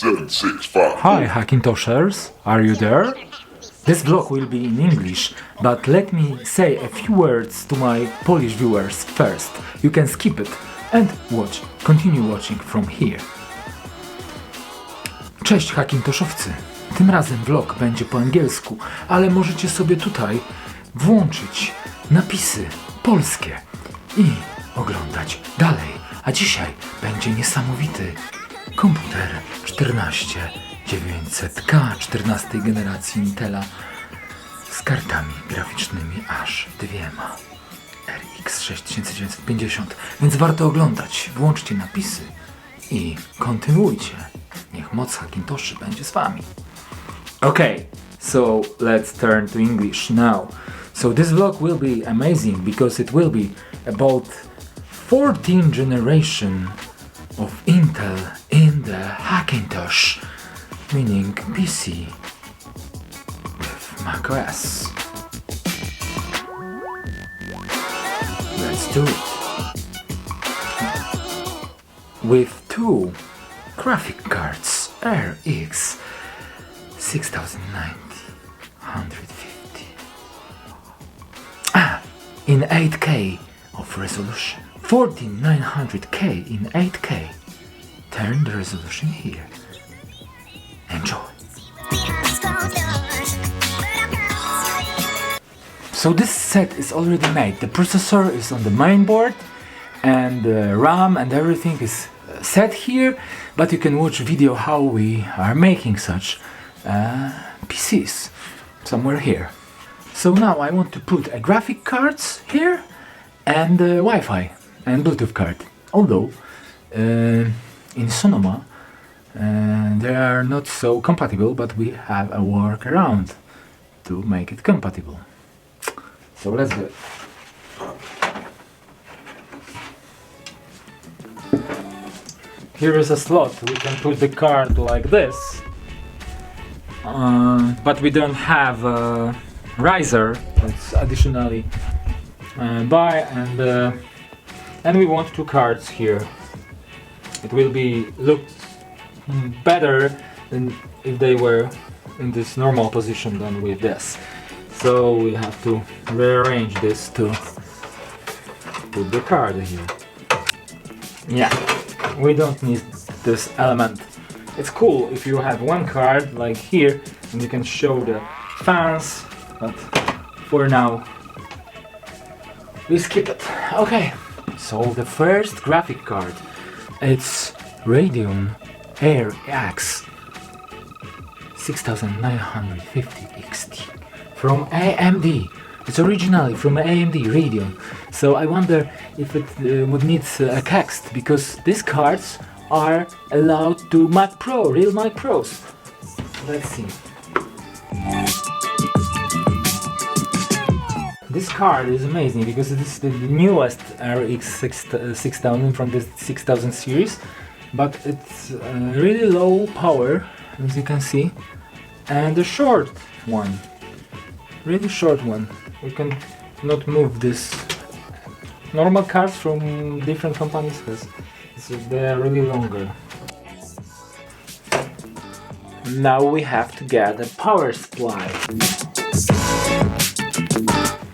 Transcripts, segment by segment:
RX6950. Hi Hackintoshers, are you there? This vlog will be in English, but let me say a few words to my Polish viewers first. You can skip it and continue watching from here. Cześć Hackintoshowcy! Tym razem vlog będzie po angielsku, ale możecie sobie tutaj włączyć napisy polskie i oglądać dalej. A dzisiaj będzie niesamowity komputer 14900K 14 generacji Intela z kartami graficznymi aż dwiema RX6950, więc warto oglądać. Włączcie napisy i kontynuujcie. Niech moc Hackintoszy będzie z wami. Okay, so let's turn to English now. So this vlog will be amazing because it will be about 14th generation of Intel in the Hackintosh, meaning PC with macOS. Let's do it. With two graphic cards, RX 6950 in 8K of resolution. 14900K in 8K. Turn the resolution here. Enjoy. So this set is already made. The processor is on the main board and the RAM and everything is set here, but you can watch video how we are making such PCs somewhere here. So now I want to put a graphic cards here and Wi-Fi and Bluetooth card. Although in Sonoma they are not so compatible, but we have a workaround to make it compatible. So let's do it. Here is a slot. We can put the card like this, but we don't have a riser. Let's additionally buy, and we want two cards here. It will be look better than if they were in this normal position than with this. So we have to rearrange this to put the card here. Yeah, we don't need this element. It's cool if you have one card like here and you can show the fans, but for now we skip it. Okay, so the first graphic card, it's Radeon RX 6950 XT from AMD. It's originally from AMD Radeon. So I wonder if it would need a text, because these cards are allowed to Mac Pro, real Mac Pros. Let's see. This card is amazing because it is the newest RX 6000 from the 6000 series, but it's really low power, as you can see, and a short one, really short one. We can not move this normal cards from different companies because they are really longer. Now we have to get a power supply.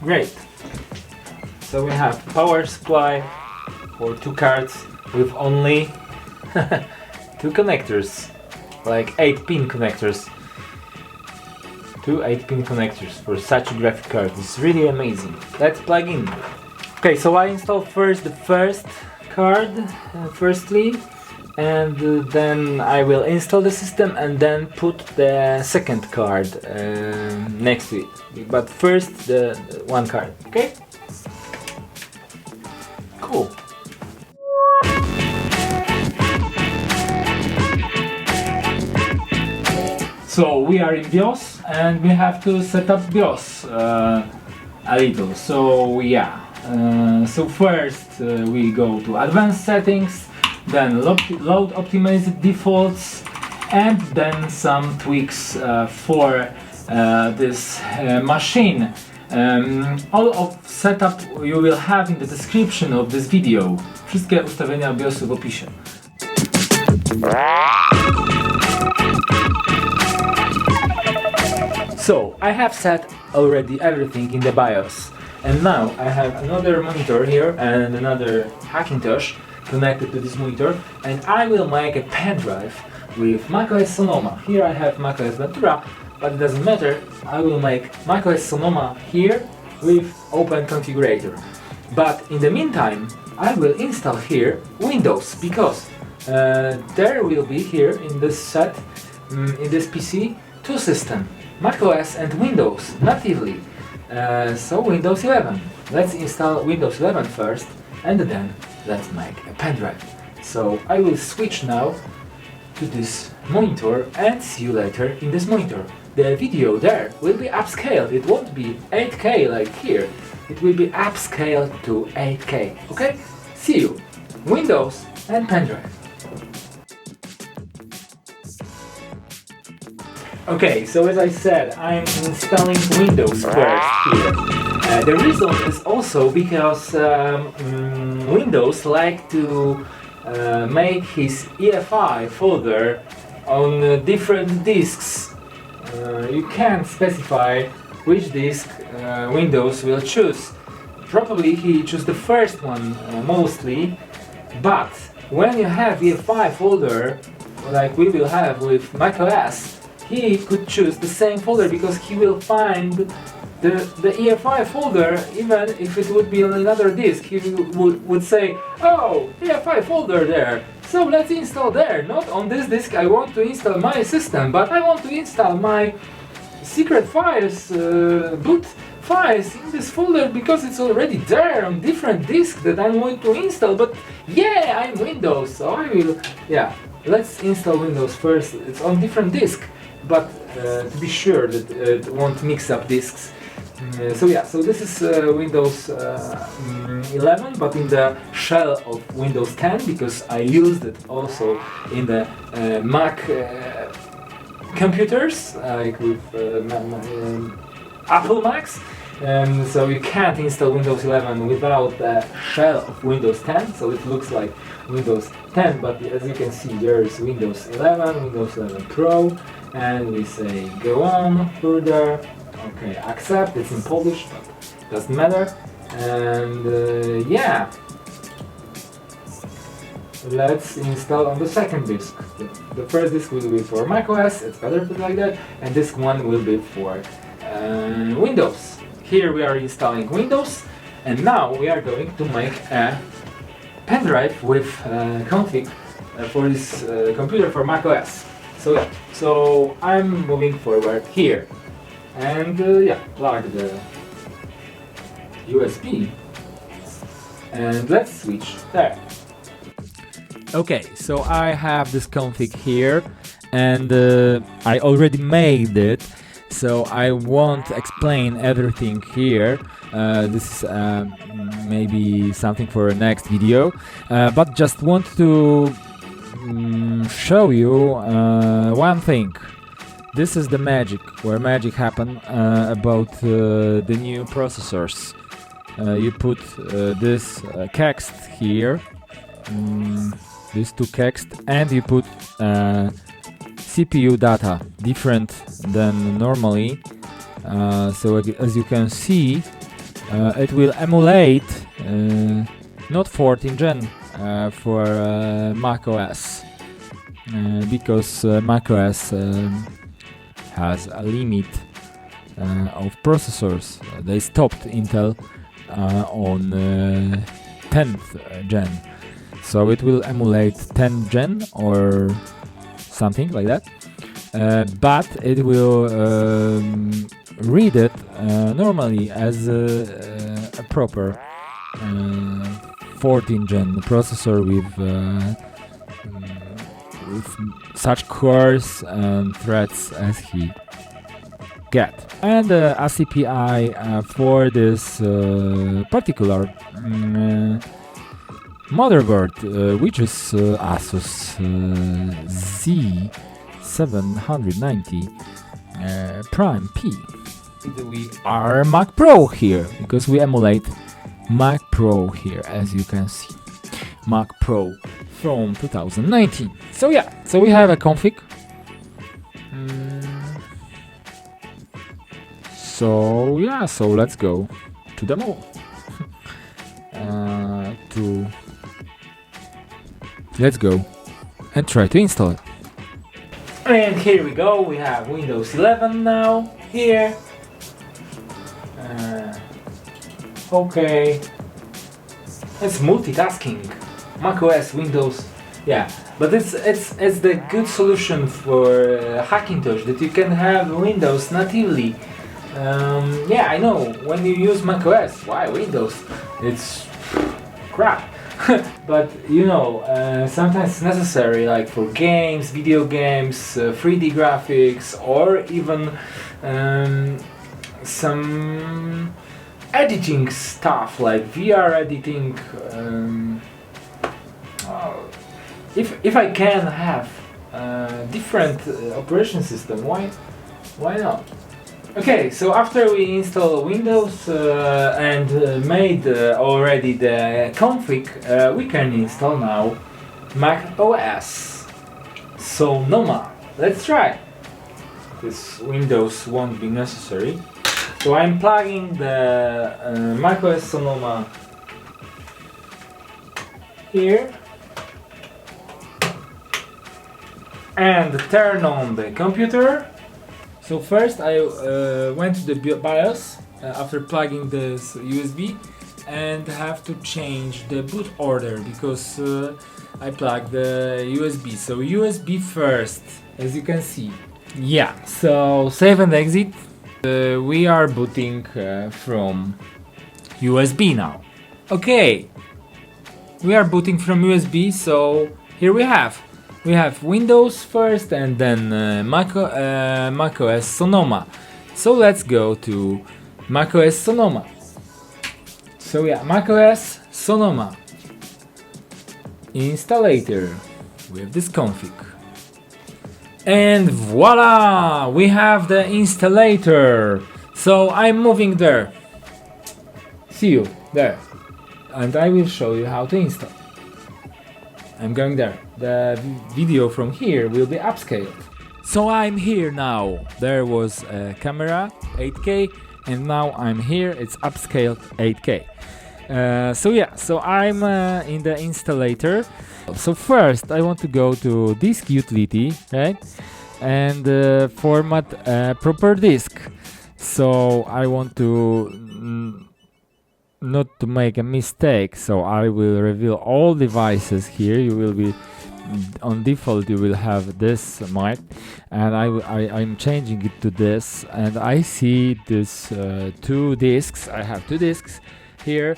Great. So we have power supply for two cards with only two connectors, like 8-pin connectors. Two 8-pin connectors for such a graphic card. It's really amazing. Let's plug in. Okay, so I install first the first card, firstly, and then I will install the system and then put the second card next to it. But first the one card, okay? Cool. So we are in BIOS and we have to set up BIOS a little. So yeah, so first we go to advanced settings, then load optimized defaults, and then some tweaks for this machine. All of setup you will have in the description of this video. Wszystkie ustawienia BIOSu w opisie. So I have set already everything in the BIOS, and now I have another monitor here and another Hackintosh connected to this monitor, and I will make a pen drive with macOS Sonoma. Here I have macOS Ventura, but it doesn't matter. I will make macOS Sonoma here with open configurator. But in the meantime, I will install here Windows, because there will be here in this set, in this PC, two systems, macOS and Windows natively. So Windows 11. Let's install Windows 11 first, and then let's make a pen drive. So I will switch now to this monitor and see you later in this monitor. The video there will be upscaled. It won't be 8K like here. It will be upscaled to 8K. Okay? See you. Windows and pen drive. Okay, so as I said, I'm installing Windows first here. The reason is also because Windows like to make his EFI folder on different disks. You can't specify which disk Windows will choose. Probably he choose the first one mostly, but when you have EFI folder like we will have with macOS, he could choose the same folder because he will find the EFI folder even if it would be on another disk. He would say, oh, EFI folder there, so let's install there. Not on this disk I want to install my system, but I want to install my secret files, boot files in this folder because it's already there on different disk that I'm going to install. But yeah, I'm Windows, so I will, yeah, let's install Windows first. It's on different disk, but to be sure that it won't mix up disks. So yeah, so this is Windows 11, but in the shell of Windows 10, because I used it also in the Mac computers, like with Apple Macs. So you can't install Windows 11 without the shell of Windows 10, so it looks like Windows 10, but as you can see there is Windows 11, Windows 11 Pro, and we say go on further. Okay, accept, it's in Polish, but doesn't matter. And yeah, let's install on the second disk. The first disk will be for macOS, it's better put like that, and this one will be for Windows. Here we are installing Windows, and now we are going to make a pen drive with config for this computer for macOS. So yeah, so I'm moving forward here. And yeah, plug the USB and let's switch there. Okay, so I have this config here, and I already made it, so I won't explain everything here. This is maybe something for a next video, but just want to show you one thing. This is the magic, where magic happen about the new processors. You put this text here, these two text, and you put CPU data, different than normally. So as you can see, it will emulate not 14th gen for macOS, because macOS has a limit of processors. They stopped Intel on 10th gen, so it will emulate 10th gen or something like that, but it will read it normally as a proper 14th gen processor with such cores and threads as he get. And a CPI for this particular motherboard, which is Asus Z790 Prime P. We are Mac Pro here, because we emulate Mac Pro here, as you can see. Mac Pro from 2019. So yeah, so we have a config. So yeah, so let's go to the mall. Let's go and try to install it. And here we go, we have Windows 11 now here. Okay, it's multitasking. macOS, Windows, yeah, but it's the good solution for Hackintosh, that you can have Windows natively. Yeah, I know, when you use macOS, why Windows? It's crap. But you know, sometimes it's necessary, like for games, video games, 3D graphics, or even some editing stuff like VR editing. If I can have different operation system, why not? Okay, so after we install Windows and made already the config, we can install now macOS Sonoma. Let's try. This Windows won't be necessary. So I'm plugging the macOS Sonoma here and turn on the computer. So first I went to the BIOS after plugging this USB and have to change the boot order because I plugged the USB. So USB first, as you can see. Yeah, so save and exit. We are booting from USB now. Okay, we are booting from USB, so here we have Windows first and then macOS Sonoma. So let's go to macOS Sonoma. So yeah, macOS Sonoma installator with this config. And voila! We have the installator. So I'm moving there. See you there. And I will show you how to install. I'm going there. The video from here will be upscaled. So I'm here now. There was a camera 8K and now I'm here. It's upscaled 8K. So yeah, so I'm in the installator. So first I want to go to disk utility, right? And format proper disk. So I want to not to make a mistake, so I will reveal all devices here. You will be on default, you will have this mic, and I'm changing it to this, and I see this two disks. I have two disks here,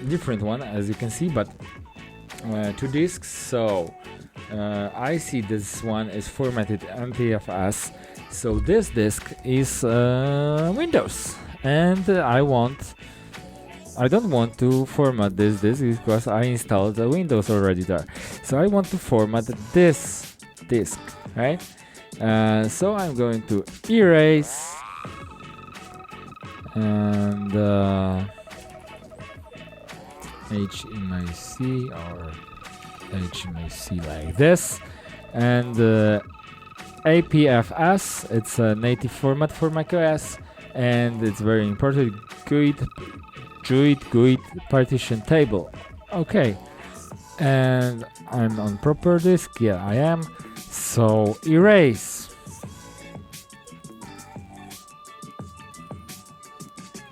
different one as you can see, but two disks. So I see this one is formatted NTFS, so this disk is Windows, and I don't want to format this disk because I installed the Windows already there. So I want to format this disk, right? So I'm going to erase and HMAC or HMAC like this, and APFS. It's a native format for macOS, and it's very important. GUID partition table. Okay, and I'm on proper disk. Yeah, I am. So erase.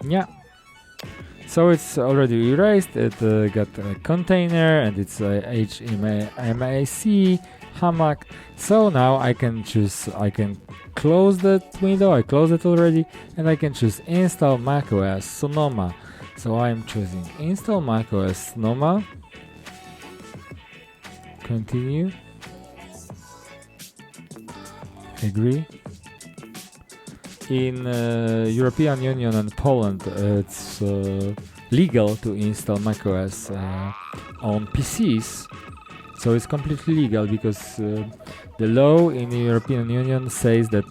Yeah. So it's already erased. It got a container and it's HMAC HMAC. So now I can choose. I can close that window. I closed it already, and I can choose install macOS Sonoma. So I'm choosing install macOS Sonoma. Continue. Agree. In European Union and Poland, it's legal to install macOS on PCs. So it's completely legal because the law in the European Union says that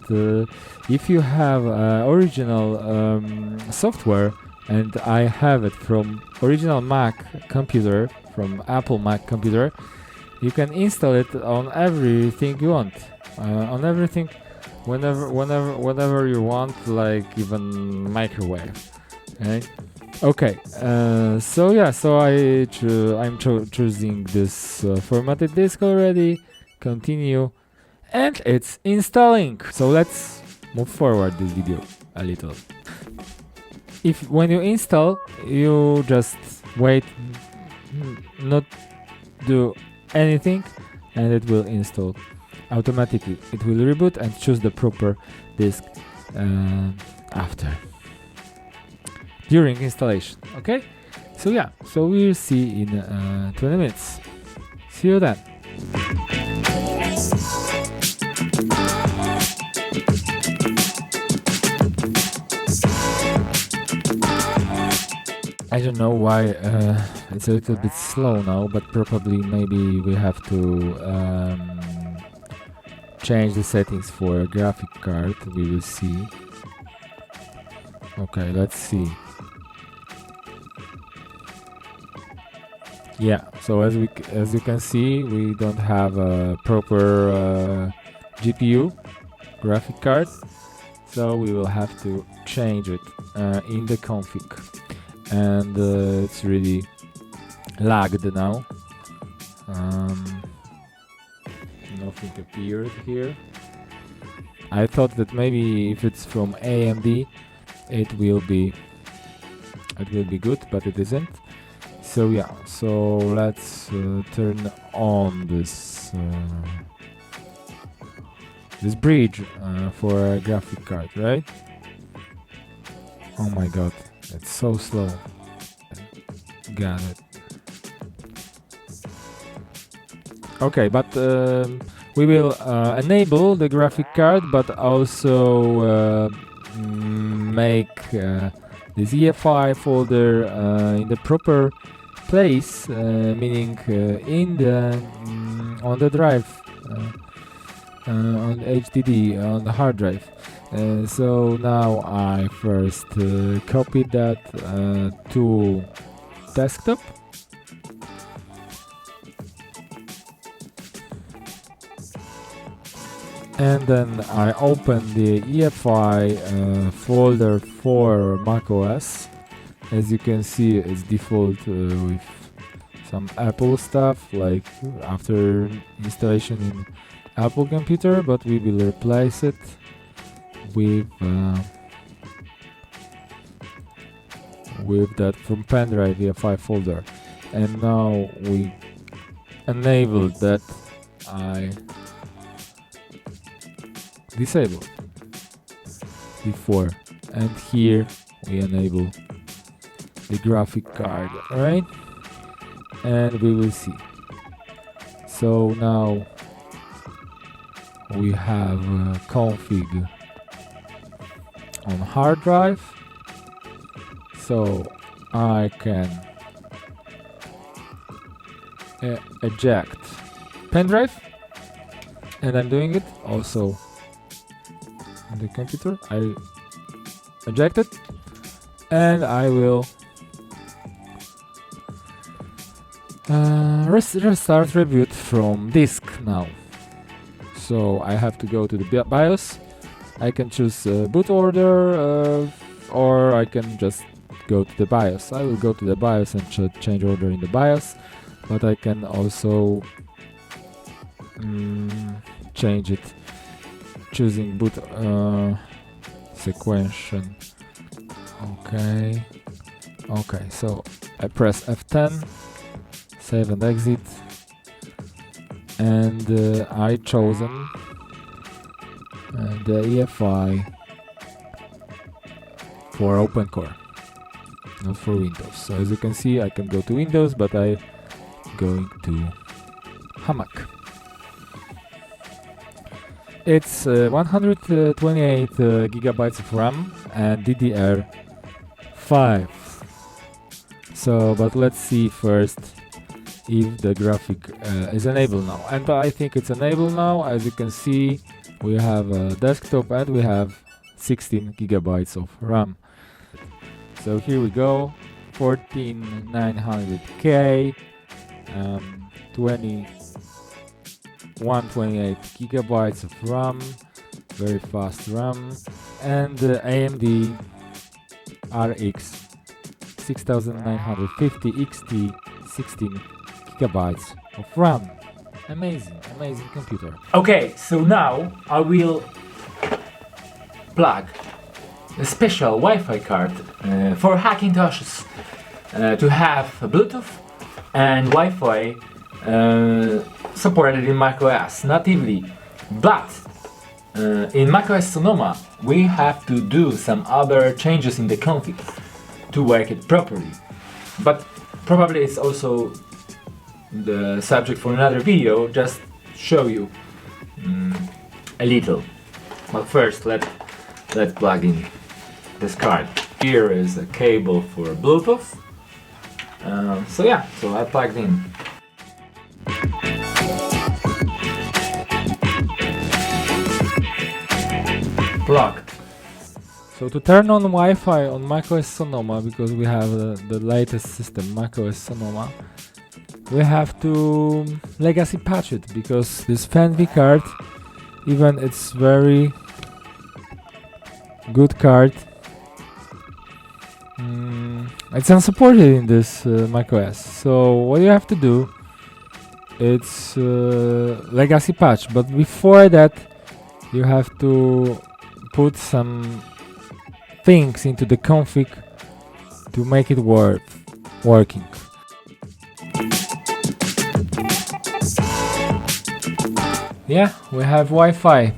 if you have original software, and I have it from original Mac computer, from Apple Mac computer, you can install it on everything you want, on everything whenever you want, like even microwave, right? Okay, so yeah, so I'm choosing this formatted disk already. Continue, and it's installing. So let's move forward this video a little. If when you install, you just wait, not do anything, and it will install automatically. It will reboot and choose the proper disk after. During installation, okay? So yeah, so we'll see in 20 minutes. See you then. I don't know why it's a little bit slow now, but probably maybe we have to change the settings for a graphic card. We will see. Okay, let's see. Yeah, so as you can see, we don't have a proper GPU graphic card, so we will have to change it in the config, and it's really lagged now. Nothing appeared here. I thought that maybe if it's from AMD, it will be good, but it isn't. So yeah, so let's turn on this bridge for a graphic card, right? Oh my god, it's so slow. Got it. Okay, but we will enable the graphic card, but also make this EFI folder in the proper place, meaning in the on the drive, on HDD, on the hard drive. So now I first copied that to desktop. And then I open the EFI folder for macOS. As you can see, it's default with some Apple stuff, like after installation in Apple computer, but we will replace it with that from pendrive EFI folder. And now we enable that. I disabled before, and here we enable the graphic card, right? And we will see. So now we have config on hard drive, so I can eject pen drive, and I'm doing it also on the computer. I eject it, and I will restart reboot from disk now. So I have to go to the BIOS. I can choose boot order, or I can just go to the BIOS. I will go to the BIOS and change order in the BIOS, but I can also change it choosing boot sequential. Okay, so I press F10, save and exit, and I chosen the EFI for OpenCore, not for Windows. So as you can see, I can go to Windows, but I'm going to HMAC. It's 128 gigabytes of RAM and DDR5. So, but let's see first if the graphic is enabled now. And I think it's enabled now. As you can see, we have a desktop and we have 16 gigabytes of RAM. So here we go, 14900K, 128 gigabytes of RAM, very fast RAM, and AMD RX 6950 XT, 16 gigabytes of RAM. Amazing, amazing computer. Okay, so now I will plug a special Wi-Fi card for Hackintoshes to have Bluetooth and Wi-Fi supported in macOS natively. But in macOS Sonoma we have to do some other changes in the config to work it properly. But probably it's also the subject for another video, just show you a little. But first let's plug in this card. Here is a cable for Bluetooth. So I plugged in. Plugged. So to turn on Wi-Fi on macOS Sonoma, because we have the latest system, macOS Sonoma, we have to legacy patch it, because this FanV card, even it's very good card, it's unsupported in this macOS. So what you have to do, it's legacy patch, but before that you have to put some things into the config to make it working. Yeah, we have Wi-Fi.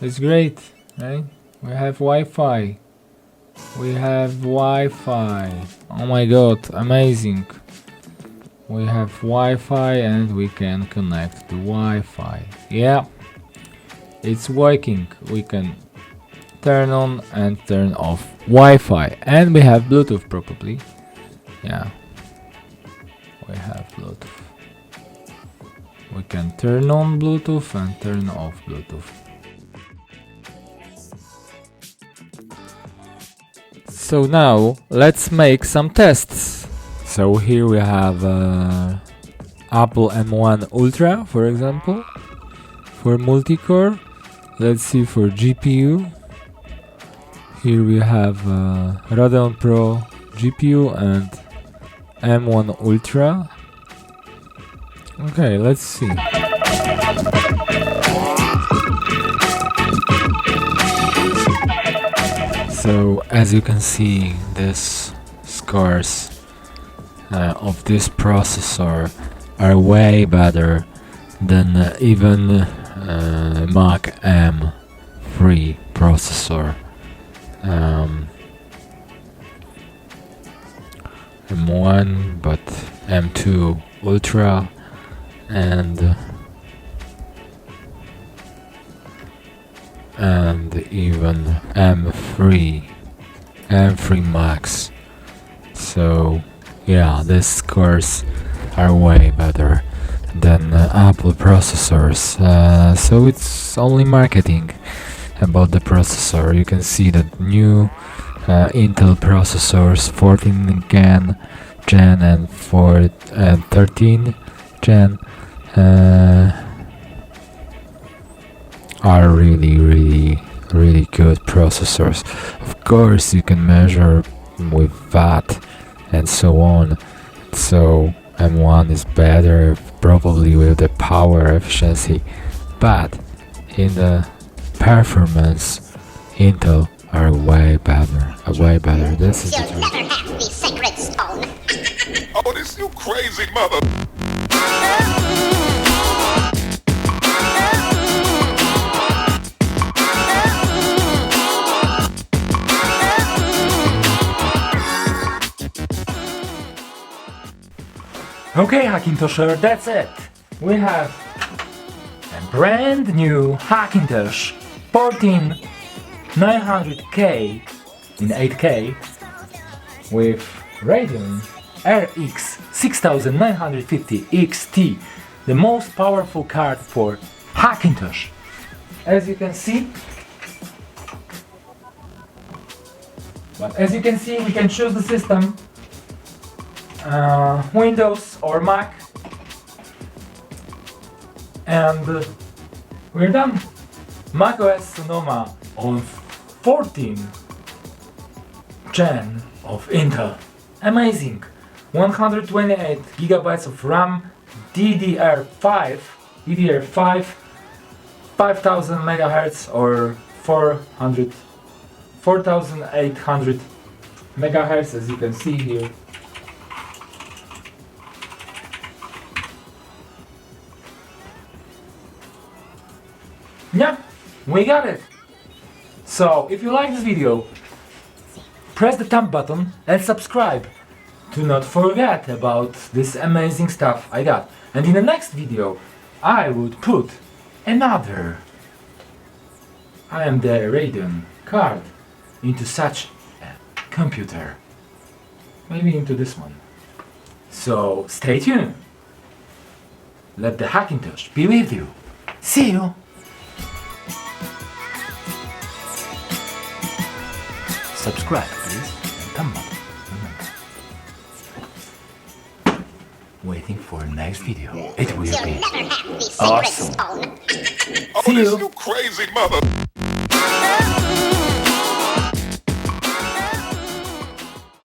It's great, right? We have Wi-Fi. We have Wi-Fi. Oh my god, amazing. We have Wi-Fi and we can connect to Wi-Fi. Yeah, it's working. We can turn on and turn off Wi-Fi, and we have Bluetooth probably. Yeah, we have Bluetooth. We can turn on Bluetooth and turn off Bluetooth. So now let's make some tests. So here we have Apple M1 Ultra, for example, for multi-core. Let's see for GPU. Here we have Radeon Pro GPU and M1 Ultra. Okay, let's see. So as you can see, this scores of this processor are way better than even Mac M3 processor. M1, but M2 Ultra and even M3 Max. So yeah, these scores are way better than Apple processors. So it's only marketing about the processor. You can see that new Intel processors, 14 gen and 13 gen are really good processors. Of course you can measure with that and so on. So M1 is better probably with the power efficiency, but in the performance Intel are way better. This is the You'll never have the sacred stone. Oh, this you crazy mother. Okay, Hackintosher, that's it. We have a brand new Hackintosh 14900K in 8K with Radeon RX 6950 XT, the most powerful card for Hackintosh. As you can see, we can choose the system, Windows or Mac, and we're done. macOS Sonoma on 14th gen of Intel. Amazing! 128 gigabytes of RAM, DDR5, 5000 megahertz or 4800 megahertz, as you can see here. Yeah, we got it! So, if you like this video, press the thumb button and subscribe. Do not forget about this amazing stuff I got. And in the next video, I would put another AMD Radeon card into such a computer. Maybe into this one. So, stay tuned. Let the Hackintosh be with you. See you! Subscribe, please, and thumb up. Waiting for next video. It will You'll be never have the secret awesome. stone. Oh, See this you. you crazy mother.